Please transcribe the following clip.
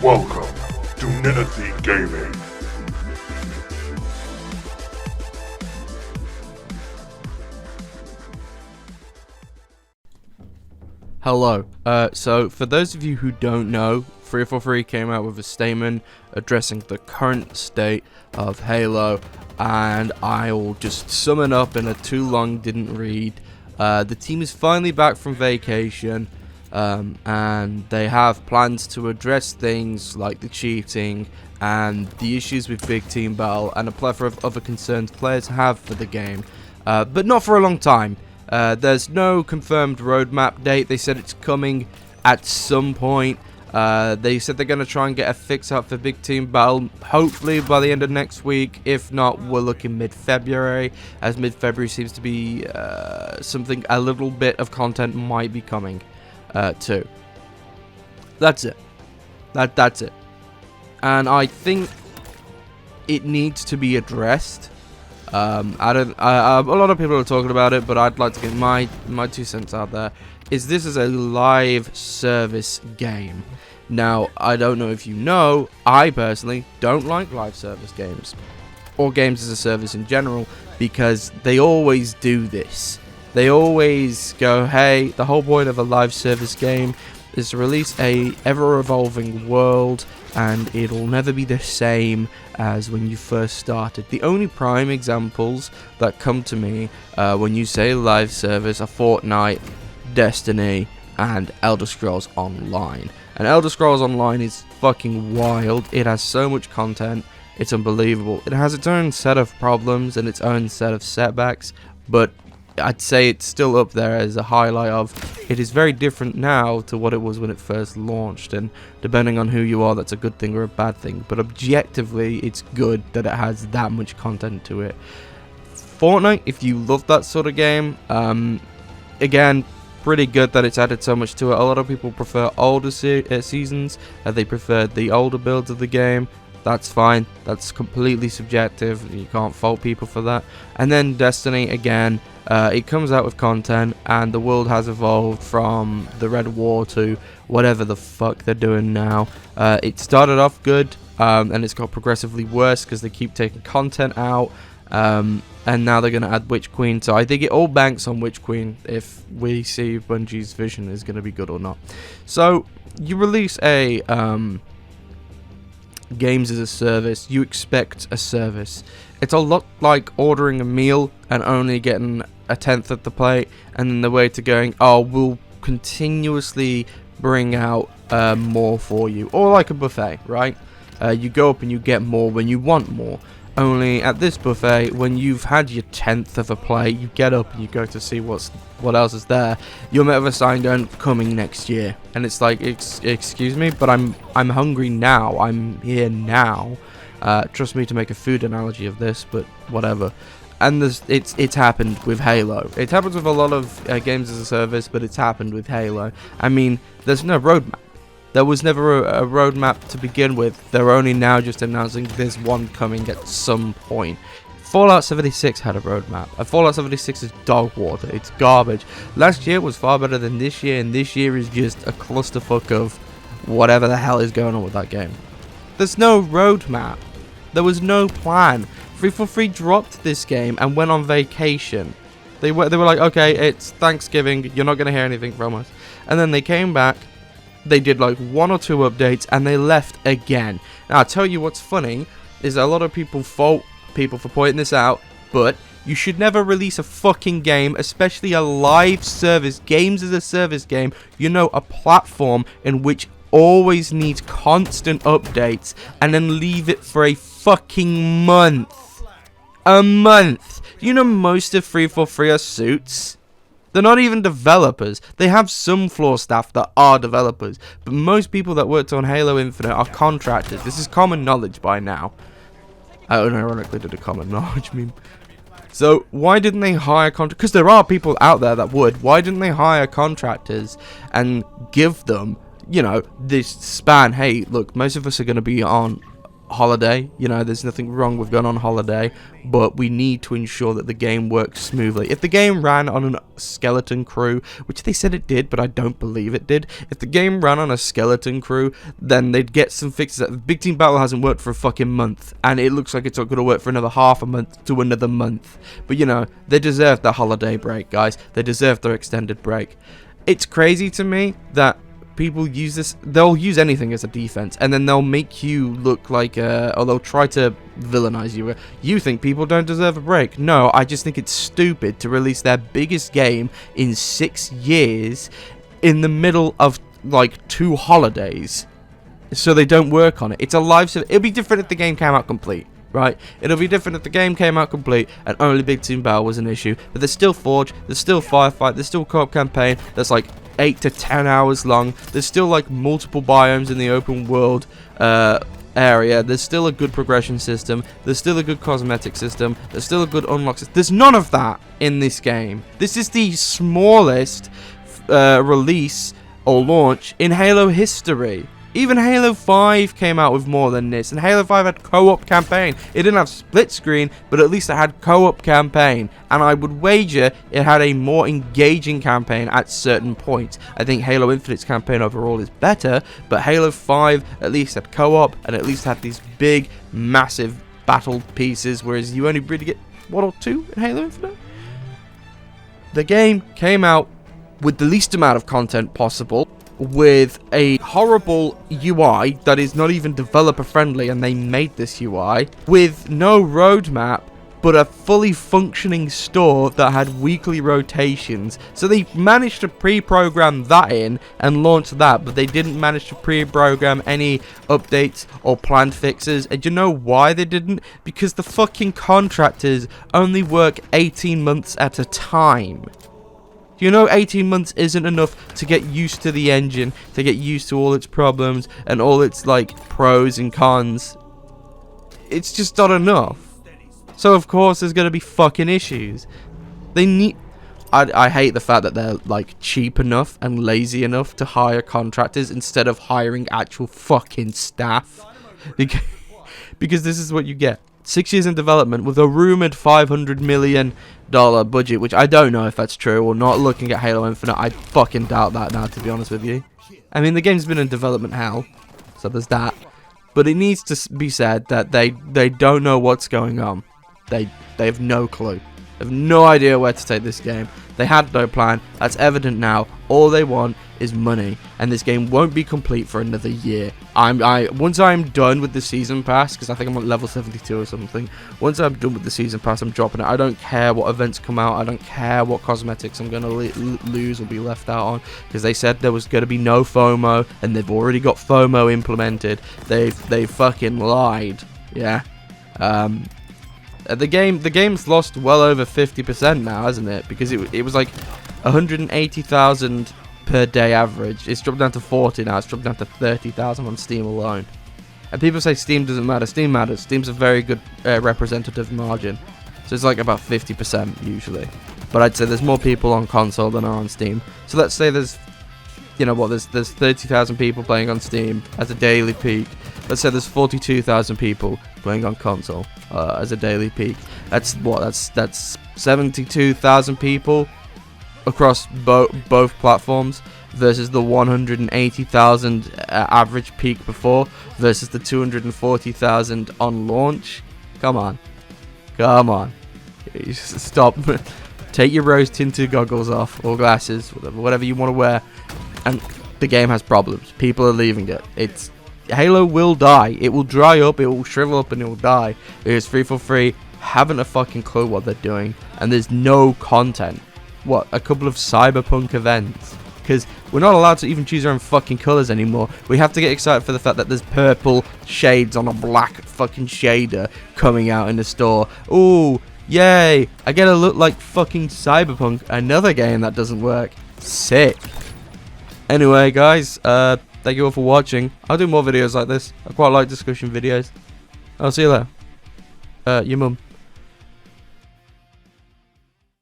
Welcome to Nenathy Gaming. Hello. So for those of you who don't know, 343 came out with a statement addressing the current state of Halo, and I'll just sum it up in a too long didn't read. The team is finally back from vacation, and they have plans to address things like the cheating and the issues with Big Team Battle and a plethora of other concerns players have for the game, but not for a long time. There's no confirmed roadmap date. They said it's coming at some point. They said they're going to try and get a fix out for Big Team Battle, hopefully by the end of next week. If not, we're looking mid-February, as mid-February seems to be something, a little bit of content might be coming too. That's it. That's it. And I think it needs to be addressed. A lot of people are talking about it, but I'd like to get my 2 cents out there. This is a live service game. Now, I don't know if you know, I personally don't like live service games, or games as a service in general, because they always do this. They always go, hey, the whole point of a live service game is to release a ever-evolving world, and it'll never be the same as when you first started. The only prime examples that come to me when you say live service are Fortnite, Destiny, and Elder Scrolls Online. And Elder Scrolls Online is fucking wild. It has so much content, it's unbelievable. It has its own set of problems and its own set of setbacks, but I'd say it's still up there as a highlight of it is very different now to what it was when it first launched, and depending on who you are, that's a good thing or a bad thing, but objectively it's good that it has that much content to it. Fortnite, if you love that sort of game, again, pretty good that it's added so much to it. A lot of people prefer older seasons, they prefer the older builds of the game. That's fine, that's completely subjective, you can't fault people for that. And then Destiny, again, it comes out with content, and the world has evolved from the Red War to whatever the fuck they're doing now. It started off good, and it's got progressively worse because they keep taking content out, and now they're going to add Witch Queen. So I think it all banks on Witch Queen if we see Bungie's vision is going to be good or not. So you release a games as a service, you expect a service. It's a lot like ordering a meal and only getting a tenth of the plate, and then the way to going, oh, we'll continuously bring out more for you, or like a buffet, right? You go up and you get more when you want more. Only at this buffet, when you've had your tenth of a plate, you get up and you go to see what else is there. You're met with a sign going, coming next year, and it's like, excuse me, but I'm hungry now. I'm here now. Trust me to make a food analogy of this, but whatever. And it's happened with Halo. It happens with a lot of games as a service, but it's happened with Halo. I mean, there's no roadmap. There was never a roadmap to begin with. They're only now just announcing there's one coming at some point. Fallout 76 had a roadmap. Fallout 76 is dog water. It's garbage. Last year was far better than this year, and this year is just a clusterfuck of whatever the hell is going on with that game. There's no roadmap. There was no plan. 343 dropped this game and went on vacation. They were like, okay, it's Thanksgiving. You're not going to hear anything from us. And then they came back. They did like 1 or 2 updates and they left again. Now, I'll tell you what's funny is a lot of people fault people for pointing this out, but you should never release a fucking game, especially a live service, games as a service game, you know, a platform in which always needs constant updates, and then leave it for a fucking month. A month. You know, most of 343 are suits. They're not even developers. They have some floor staff that are developers, but most people that worked on Halo Infinite are contractors. This is common knowledge by now. I unironically did a common knowledge meme. So why didn't they hire contractors? Because there are people out there that would. Why didn't they hire contractors and give them, you know, this span? Hey, look, most of us are going to be on holiday. You know, there's nothing wrong with going on holiday, but we need to ensure that the game works smoothly. If the game ran on a skeleton crew, which they said it did, but I don't believe it did. If the game ran on a skeleton crew, then they'd get some fixes. Big Team Battle hasn't worked for a fucking month, and it looks like it's not going to work for another half a month to another month. But you know, they deserve their holiday break, guys. They deserve their extended break. It's crazy to me that people use this. They'll use anything as a defense, and then they'll make you look like or they'll try to villainize you. You think people don't deserve a break? No, I just think it's stupid to release their biggest game in 6 years in the middle of like 2 holidays, so they don't work on it. It's a live service. It'll be different if the game came out complete, right? It'll be different if the game came out complete and only Big Team Battle was an issue. But there's still Forge, there's still Firefight, there's still co-op campaign that's like 8 to 10 hours long. There's still like multiple biomes in the open world area. There's still a good progression system. There's still a good cosmetic system. There's still a good unlock system. There's none of that in this game. This is the smallest release or launch in Halo history. Even Halo 5 came out with more than this, and Halo 5 had co-op campaign. It didn't have split screen, but at least it had co-op campaign, and I would wager it had a more engaging campaign at certain points. I think Halo Infinite's campaign overall is better, but Halo 5 at least had co-op, and at least had these big, massive battle pieces, whereas you only really get 1 or 2 in Halo Infinite. The game came out with the least amount of content possible, with a horrible UI that is not even developer friendly, and they made this UI with no roadmap but a fully functioning store that had weekly rotations. So they managed to pre-program that in and launch that, but they didn't manage to pre-program any updates or planned fixes. And you know why they didn't? Because the fucking contractors only work 18 months at a time. You know, 18 months isn't enough to get used to the engine, to get used to all its problems and all its like pros and cons. It's just not enough. So of course there's gonna be fucking issues. They need. I hate the fact that they're like cheap enough and lazy enough to hire contractors instead of hiring actual fucking staff. Because this is what you get. 6 years in development with a rumored $500 million budget, which I don't know if that's true or not. Looking at Halo Infinite, I fucking doubt that now, to be honest with you. I mean, the game's been in development hell, so there's that. But it needs to be said that they don't know what's going on. They have no clue. They have no idea where to take this game. They had no plan. That's evident now. All they want is money, and this game won't be complete for another year. Once I'm done with the season pass, because I think I'm on level 72 or something. Once I'm done with the season pass, I'm dropping it. I don't care what events come out. I don't care what cosmetics I'm gonna lose or be left out on, because they said there was gonna be no FOMO, and they've already got FOMO implemented. They fucking lied. Yeah. The game's lost well over 50% now, hasn't it? Because it was like 180,000 per day average. It's dropped down to 40 now. It's dropped down to 30,000 on Steam alone. And people say Steam doesn't matter. Steam matters. Steam's a very good representative margin. So it's like about 50% usually. But I'd say there's more people on console than are on Steam. So let's say there's, you know what, there's 30,000 people playing on Steam as a daily peak. Let's say there's 42,000 people playing on console as a daily peak. That's what? That's 72,000 people across both platforms versus the 180,000 average peak before versus the 240,000 on launch. Come on. You just stop. Take your rose tinted goggles off or glasses, whatever you want to wear, and the game has problems. People are leaving it. Halo will die. It will dry up, it will shrivel up, and it will die. Because 343 haven't a fucking clue what they're doing, and there's no content. What, a couple of Cyberpunk events? Because we're not allowed to even choose our own fucking colours anymore. We have to get excited for the fact that there's purple shades on a black fucking shader coming out in the store. Ooh, yay! I get to look like fucking Cyberpunk, another game that doesn't work. Sick. Anyway, guys, thank you all for watching. I'll do more videos like this. I quite like discussion videos. I'll see you later. Your mum.